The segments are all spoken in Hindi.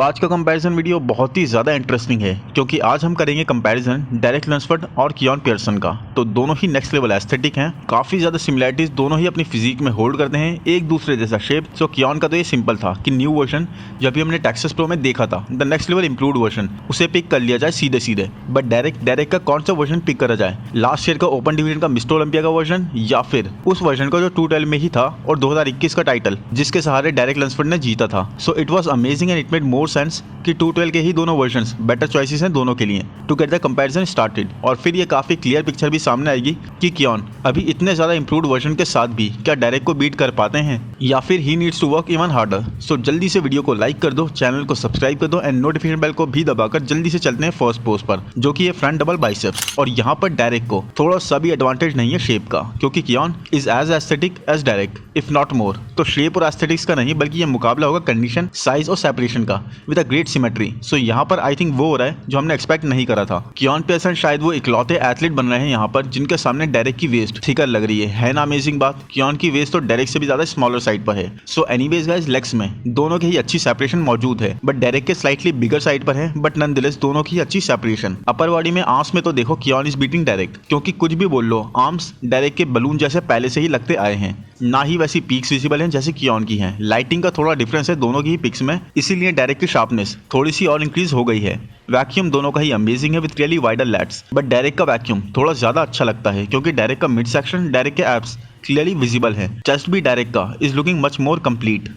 आज का कंपैरिजन वीडियो बहुत ही ज़्यादा इंटरेस्टिंग है क्योंकि आज हम करेंगे कंपैरिजन डेरेक लंसफोर्ड और कियान पियर्सन का। तो दोनों ही नेक्स्ट लेवल एस्थेटिक हैं, काफ़ी ज़्यादा सिमिलैरिटीज दोनों ही अपनी फिजिक में होल्ड करते हैं, एक दूसरे जैसा शेप। कियान का तो ये सिंपल था कि न्यू वर्जन जब भी हमने टेक्सास प्रो में देखा था, the next level improved version, उसे पिक कर लिया जाए सीधे सीधे। बट डेरेक का कौन सा वर्जन पिक करा जाए, लास्ट ईयर का ओपन डिवीजन का मिस्टर ओलंपिया का वर्जन या फिर उस वर्जन का जो 212 में ही था और 2021 का टाइटल जिसके सहारे डेरेक लंसफोर्ड ने जीता था। It was amazing and it made more sense कि 212 के ही दोनों वर्जन्स बेटर चॉइसेस हैं दोनों के लिए to get the comparison started. और फिर ये काफी क्लियर पिक्चर भी सामने आएगी कि कियान अभी इतने ज्यादा इंप्रूव्ड वर्जन के साथ भी क्या डेरेक को बीट कर पाते हैं या फिर he needs to work even harder. जल्दी से वीडियो को लाइक कर दो, चैनल को सब्सक्राइब कर दो एंड नोटिफिकेशन बेल को भी दबाकर जल्दी से चलते हैं फर्स्ट पोस्ट पर, जो कि ये फ्रंट डबल बाइसेप्स। और यहाँ पर डेरेक को थोड़ा सा भी एडवांटेज नहीं है शेप का, क्योंकि Keone is as aesthetic as Derek if not more. तो शेप और एस्थेटिक्स का नहीं बल्कि ये मुकाबला होगा कंडीशन, साइज और सेपरेशन का विद अ ग्रेट सिमेट्री। यहाँ पर आई थिंक वो हो रहा है जो हमने एक्सपेक्ट नहीं करा था। कियान पियर्सन शायद वो इकलौते एथलीट बन रहे हैं यहाँ पर जिनके सामने डेरेक की वेस्ट थिकर लग रही है ना अमेजिंग बात। कियान की वेस्ट तो डेरेक से भी ज्यादा स्मॉलर साइड पर है। एनीवेज गाइस, लेग्स में दोनों की ही अच्छी सेपरेशन मौजूद है, बट डेरेक के स्लाइटली बिगर साइड पर है, बट नॉनदलेस दोनों की अच्छी सेपरेशन। अपर बॉडी में आर्म्स में तो देखो कियान इज बीटिंग डेरेक, क्योंकि कुछ भी बोल लो आर्म्स डेरेक के बलून जैसे पहले से ही लगते आए हैं, ना ही वैसी पीक्स विजिबल हैं जैसे कियान की हैं। लाइटिंग का थोड़ा डिफरेंस है दोनों की ही पिक्स में, इसीलिए डेरेक की शार्पनेस थोड़ी सी और इंक्रीज हो गई है। वैक्यूम दोनों का ही अमेजिंग है with really wider lats, but Derek का वैक्यूम थोड़ा ज्यादा अच्छा लगता है क्योंकि डेरेक का मिड सेक्शन, डेरेक के एब्स क्लियरली विजिबल है। चेस्ट भी डेरेक का is looking much more complete.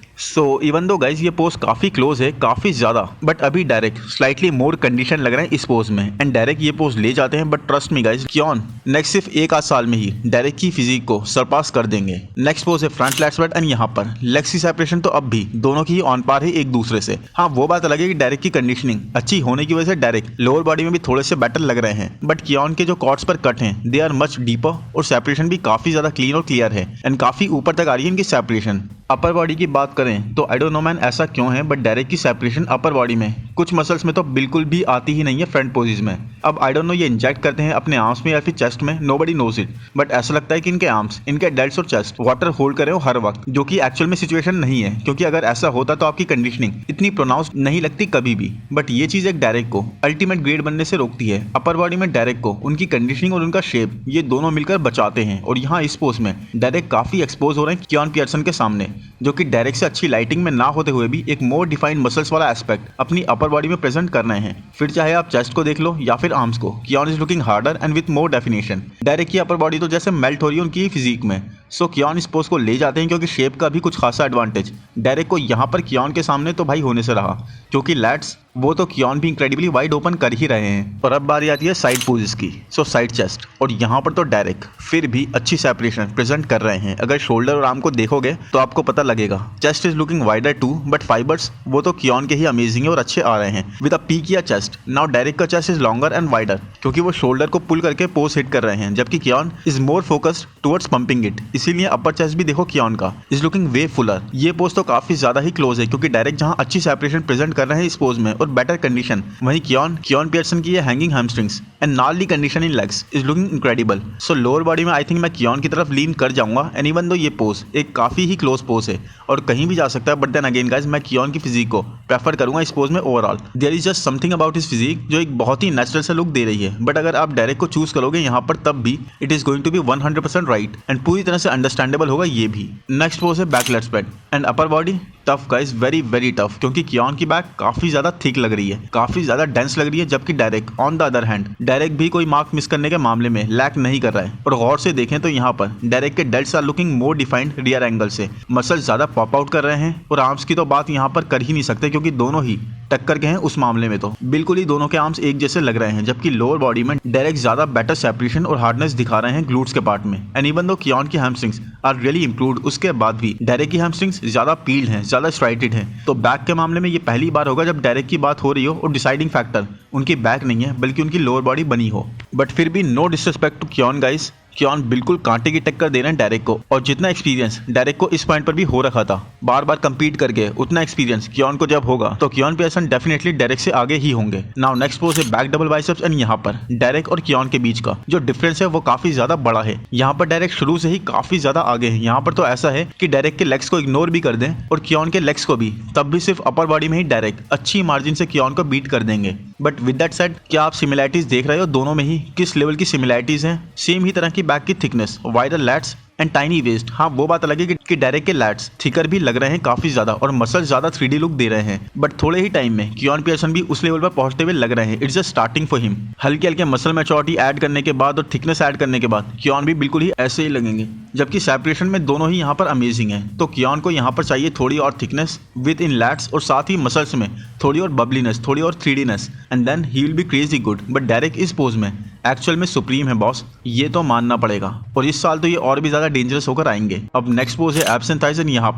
Even though guys ये पोज काफी क्लोज है, काफी ज्यादा, बट अभी डेरेक स्लाइटली मोर कंडीशन लग रहा है इस पोज में एंड डेरेक ये पोज ले जाते हैं। But trust me guys, Kian next सिर्फ एक आध साल में ही डेरेक की फिजिक को सरपास कर देंगे। नेक्स्ट पोज है फ्रंट लैट स्प्रेड एंड यहाँ पर लेग्स की सेपरेशन तो अब भी दोनों की ही ऑन पार है एक दूसरे से। हाँ, वो बात अलग है कि डेरेक की कंडीशनिंग अच्छी होने की वजह से डेरेक लोअर बॉडी में भी थोड़े से बेटर लग रहे हैं, बट कियान के जो कॉर्ड्स पर कट हैं दे आर मच डीपर और सेपरेशन भी काफी ज्यादा क्लीन और क्लियर है एंड काफी ऊपर तक आ रही है इनकी सेपरेशन। अपर बॉडी की बात करें तो आई डोंट नो मैन ऐसा क्यों है, बट डेरेक की सेपरेशन अपर बॉडी में कुछ मसल्स में तो बिल्कुल भी आती ही नहीं है फ्रंट पोजीज में। अब आई डोंट नो ये इंजेक्ट करते हैं अपने आर्म्स में या फिर चेस्ट में, नोबडी नोज इट, बट ऐसा लगता है कि इनके आर्म्स, इनके डेल्ट्स और चेस्ट वाटर होल्ड करे हो हर वक्त, जो कि एक्चुअल में सिचुएशन नहीं है, क्योंकि अगर ऐसा होता तो आपकी कंडीशनिंग इतनी प्रोनाउंस नहीं लगती कभी भी। बट ये चीज एक डेरेक को अल्टीमेट ग्रेड बनने से रोकती है। अपर बॉडी में डेरेक को उनकी कंडीशनिंग और उनका शेप ये दोनों मिलकर बचाते हैं। और यहाँ इस पोज में डेरेक काफी एक्सपोज हो रहे हैं कियान पियर्सन के सामने, जो कि डेरेक से अच्छी लाइटिंग में ना होते हुए भी एक मोर डिफाइंड मसल्स वाला एस्पेक्ट अपनी अपर बॉडी में प्रेजेंट कर रहे हैं। फिर चाहे आप चेस्ट को देख लो या फिर आर्म्स को, Keone is looking harder and with more definition. Derek की अपर बॉडी तो जैसे मेल्ट हो रही है उनकी फिजिक में। कियान इस पोज को ले जाते हैं क्योंकि शेप का भी कुछ खासा एडवांटेज डेरेक को यहाँ पर कियान के सामने तो भाई होने से रहा, क्योंकि लैट्स वो तो कियान भी इंक्रेडिबली वाइड ओपन कर ही रहे हैं। और अब बारी आती है साइड पोजेस की। साइड चेस्ट, और यहाँ पर तो डेरेक फिर भी अच्छी सेपरेशन प्रेजेंट कर रहे हैं। अगर शोल्डर और आर्म को देखोगे तो आपको पता लगेगा chest is looking wider too, but fibres वो तो कियान के ही अमेजिंग है और अच्छे आ रहे हैं विद अ पीक या चेस्ट। नाउ डेरेक का chest is longer and wider क्योंकि वो शोल्डर को पुल करके पोज हिट कर रहे हैं, जबकि Keone is more focused towards pumping it, इसीलिए अपर चेस्ट भी देखो कियान का इज लुकिंग वे फुलर। ये पोज तो काफी ज्यादा ही क्लोज है क्योंकि डेरेक जहां अच्छी सेपरेशन प्रेजेंट कर रहे हैं इस पोज में और बेटर कंडीशन, वहीं कियान पियर्सन की है hanging hamstrings and gnarly condition in legs is looking incredible. Lower body में आई थिंक मैं कियान की तरफ लीन कर जाऊंगा एंड इवन दो ये पोज एक काफी ही क्लोज पोज है और कहीं भी जा सकता है, बट देन अगेन गाइस मैं कियान की फिजिक को प्रेफर करूंगा इस पोज में overall. There is just something about his physique जो एक बहुत ही नेचुरल सा लुक दे रही है, बट अगर आप डेरेक को चूज करोगे यहाँ पर तब भी it is going to be 100% right and पूरी तरह से अंडरस्टैंडेबल होगा ये भी। नेक्स्ट पोज है back lat spread and upper body tough guys, very very tough, क्योंकि कियान की बैक काफी ज्यादा थिक लग रही है, काफी ज्यादा डेंस लग रही है, जबकि Derek on the other hand Derek भी कोई मार्क मिस करने के मामले में लैक नहीं कर रहा है। और गौर से देखें तो यहाँ पर डेरेक के delts are looking more defined rear angle से, मसल्स ज्यादा पॉप आउट कर रहे हैं और आर्म्स की तो बात यहाँ पर कर ही नहीं सकते क्योंकि दोनों ही टक्कर के हैं उस मामले में, तो बिल्कुल ही दोनों के आर्म्स एक जैसे लग रहे हैं, जबकि लोअर बॉडी में डेरेक ज्यादा बेटर सेपरेशन और हार्डनेस दिखा रहे हैं ग्लूट्स के पार्ट में। एंड इवन दो कियान की हैमस्ट्रिंग्स आर रियली इंप्रूव्ड, उसके बाद भी डेरेक की हैमस्ट्रिंग्स ज्यादा पील्ड हैं, ज्यादा स्ट्राइटेड हैं। तो बैक के मामले में ये पहली बार होगा जब डेरेक की बात हो रही हो और डिसाइडिंग फैक्टर उनकी बैक नहीं है बल्कि उनकी लोअर बॉडी बनी हो। बट फिर भी no disrespect to Keone guys, Keone बिल्कुल कांटे की टक्कर दे रहे हैं डेरेक को, और जितना एक्सपीरियंस डेरेक को इस पॉइंट पर भी हो रखा था बार बार कंपीट करके, उतना एक्सपीरियंस कियान को जब होगा तो कियान पियर्सन डेफिनेटली डेरेक से आगे ही होंगे। नाउ नेक्स्ट पोज है बैक डबल बाइसेप्स, एंड यहाँ पर डेरेक और कियान के बीच का जो डिफरेंस है वो काफी ज्यादा बड़ा है। यहाँ पर डेरेक शुरू से ही काफी ज्यादा आगे है। यहाँ पर तो ऐसा है कि डेरेक के लेग्स को इग्नोर भी कर दें और कियान के लेग्स को भी, तब भी सिर्फ अपर बॉडी में ही डेरेक अच्छी मार्जिन से कियान को बीट कर देंगे। बट विद दैट सेड, क्या आप सिमिलैरिटीज देख रहे हो दोनों में ही? किस लेवल की सिमिलैरिटीज हैं? सेम ही तरह की बैक की thickness, wider lats and tiny waist. हाँ, वो बात अलग है कि डेरेक के लैट्स थिकर भी लग रहे हैं काफी ज्यादा, और मसल ज्यादा 3D लुक दे रहे हैं। बट थोड़े ही टाइम में कियान पियर्सन भी उस लेवल पर पहुंचते हुए लग रहे हैं। It's just starting for him. हल्के हल्के मसल मैच्योरिटी ऐड करने के बाद और थिकनेस ऐड करने के बाद कियान भी बिल्कुल ही ऐसे ही लगेंगे, जबकि सेपरेशन में दोनों ही यहाँ पर अमेजिंग है। तो कियान को यहाँ पर चाहिए थोड़ी और थिकनेस विद इन लैट्स, और साथ ही मसल्स में थोड़ी और बबलीनेस, थोड़ी और 3Dनेस, and then he will be crazy good. But Derek इस पोज में एक्चुअल में सुप्रीम है बॉस, ये तो मानना पड़ेगा, और इस साल तो ये और भी ज्यादा डेंजरस होकर आएंगे। अब नेक्स्ट पोज है एब्स एंड थाइज, एंड यहाँ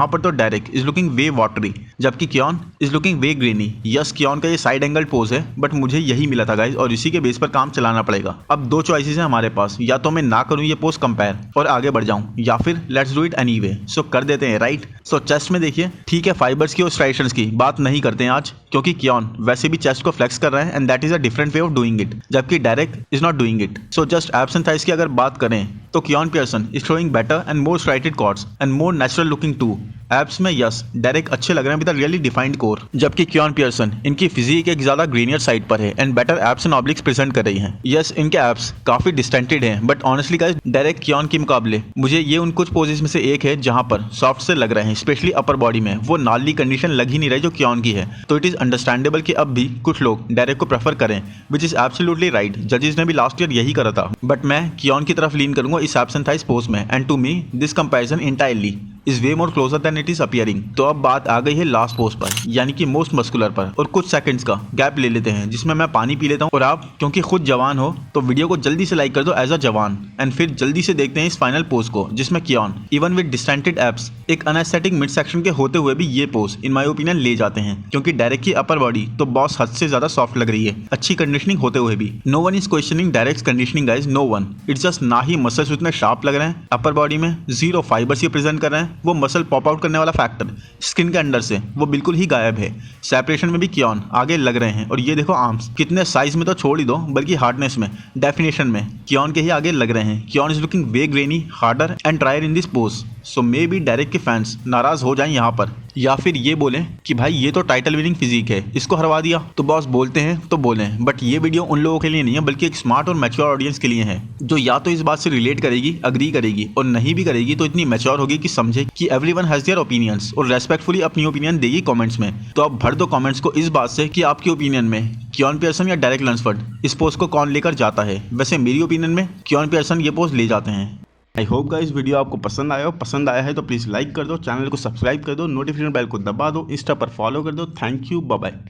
पर तो Derek is looking way watery, जबकि Keone is looking way grainy. Yes, Keone का ये साइड एंगल पोज है, बट मुझे यही मिला था गाइज, और इसी के बेस पर काम चलाना पड़ेगा। अब दो चॉइसेस हैं हमारे पास, या तो मैं ना करूं ये पोज कंपेयर और आगे बढ़ जाऊं, या फिर लेट्स डू इट एनीवे। सो कर देते हैं, राइट? सो चेस्ट में देखिए, ठीक है, फाइबर्स की और स्ट्राइशंस की बात नहीं करते हैं आज, क्योंकि कियान वैसे भी चेस्ट को फ्लेक्स कर रहे हैं, and that is a different way of doing it, जबकि Derek is not doing it. So just abs and thighs की अगर बात करें तो Keone Pearson is showing better and more striated cords and more natural looking too. Abs में यस, डेरेक अच्छे लग रहे हैं with a really defined core, जबकि कियान पियर्सन इनकी फिजिक एक ज्यादा ग्रेनियर साइड पर है and better abs and ऑब्लिक्स present कर रही हैं। यस, इनके एब्स काफी डिस्टेंटेड हैं, बट ऑनेस्टली गाइस, डेरेक कियान के मुकाबले मुझे ये उन कुछ पोजेस में से एक है जहां पर सॉफ्ट से लग रहे हैं, स्पेशली अपर बॉडी में वो नाली कंडीशन लग ही नहीं रही जो कियान की है। तो इट इज अंडरस्टैंडेबल कि अब भी कुछ लोग डेरेक को प्रेफर करें, विच इज एब्सोल्युटली राइट। जजेस ने भी लास्ट ईयर यही करा था, बट मैं कियान की तरफ लीन करूंगा इस एब्स एंड थाइज पोज में, and to me this comparison entirely is way more closer than it is appearing. तो अब बात आ गई है लास्ट पोज पर, यानी कि मोस्ट मस्कुलर पर, और कुछ सेकंड्स का गैप ले लेते हैं जिसमें मैं पानी पी लेता हूं, और आप क्योंकि खुद जवान हो तो वीडियो को जल्दी से लाइक कर दो एज अ जवान, एंड फिर जल्दी से देखते हैं इस फाइनल पोज को, जिसमें कियान इवन विद डिस्टेंटेड एब्स एक अनएस्थेटिक मिड सेक्शन के होते हुए भी ये पोज इन माय ओपिनियन ले जाते हैं, क्योंकि डेरेक की अपर बॉडी तो बॉस हद से ज्यादा सॉफ्ट लग रही है, अच्छी कंडीशनिंग होते हुए भी। No one is questioning Derek's conditioning guys, no one. It's just ना ही मसल्स उतने शार्प लग रहे हैं अपर बॉडी में, जीरो फाइबर्स ये प्रेजेंट कर रहे हैं, वो मसल पॉप आउट करने वाला फैक्टर स्किन के अंडर से वो बिल्कुल ही गायब है। सेपरेशन में भी कियान आगे लग रहे हैं, और ये देखो आर्म्स कितने साइज में तो छोड़ ही दो, बल्कि हार्डनेस में, डेफिनेशन में कियान के ही आगे लग रहे हैं। Keone is looking way grainy, harder and drier in this pose. So maybe Derek के फैंस नाराज हो जाएं यहाँ पर, या फिर ये बोलें कि भाई ये तो टाइटल विनिंग फिजिक है, इसको हरवा दिया। तो बॉस बोलते हैं तो बोलें, बट ये वीडियो उन लोगों के लिए नहीं है, बल्कि एक स्मार्ट और मैच्योर ऑडियंस के लिए है, जो या तो इस बात से रिलेट करेगी, अग्री करेगी, और नहीं भी करेगी तो इतनी मैच्योर होगी कि समझे कि एवरीवन हैज देयर ओपिनियंस, और रेस्पेक्टफुली अपनी ओपिनियन देगी कमेंट्स में। तो आप भर दो कमेंट्स को इस बात से कि आपकी ओपिनियन में कियान पियर्सन या डेरेक लंसफोर्ड इस पोस्ट को कौन लेकर जाता है। वैसे मेरी ओपिनियन में कियान पियर्सन ये पोस्ट ले जाते हैं। आई होप गाइस वीडियो आपको पसंद आया हो। पसंद आया है तो प्लीज़ लाइक कर दो, चैनल को सब्सक्राइब कर दो, नोटिफिकेशन बेल को दबा दो, इंस्टा पर फॉलो कर दो। Thank you, bye bye.